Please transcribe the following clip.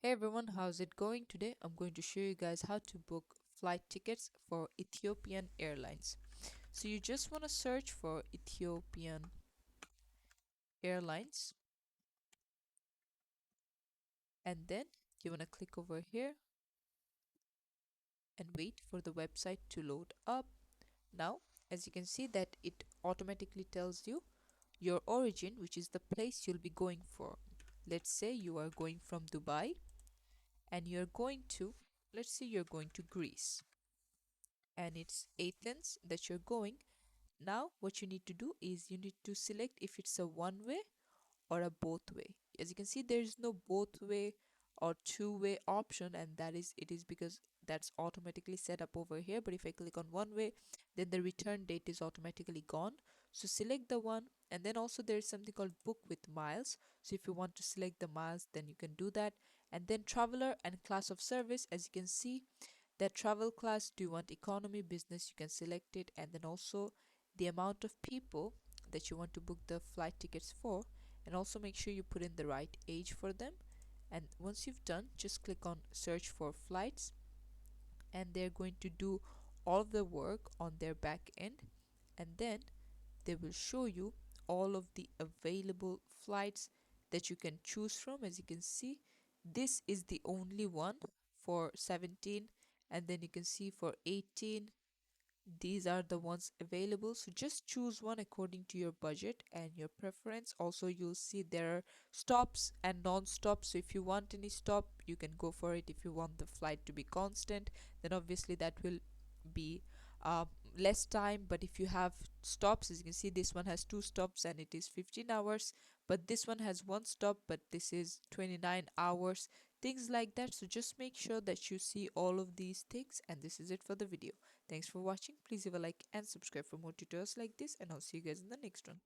Hey everyone, how's it going today? I'm going to show you guys how to book flight tickets for Ethiopian Airlines. So you just want to search for Ethiopian Airlines and then you want to click over here and wait for the website to load up. Now, as you can see that it automatically tells you your origin, which is the place you'll be going for. Let's say you are going from Dubai and you're going to, let's say you're going to Greece and it's Athens that you're going. Now, what you need to do is you need to select if it's a one way or a both way. As you can see, there is no both way or two-way option, and that is it is because that's automatically set up over here. But if I click on one way, then the return date is automatically gone. So select the one, and then also there is something called book with miles. So if you want to select the miles, then you can do that. And then traveler and class of service, as you can see, that travel class, do you want economy, business, you can select it, and then also the amount of people that you want to book the flight tickets for, and also make sure you put in the right age for them. And once you've done, just click on search for flights, and they're going to do all of the work on their back end, and then they will show you all of the available flights that you can choose from. As you can see, this is the only one for 17, and then you can see for 18 these are the ones available. So just choose one according to your budget and your preference. Also, you'll see there are stops and non-stops. So if you want any stop, you can go for it. If you want the flight to be constant, then obviously that will be uh, less time. But if you have stops, as you can see, this one has two stops and it is 15 hours, but this one has one stop but this is 29 hours, things like that. So just make sure that you see all of these things, and this is it for the video. Thanks for watching. Please leave a like and subscribe for more tutorials like this, and I'll see you guys in the next one.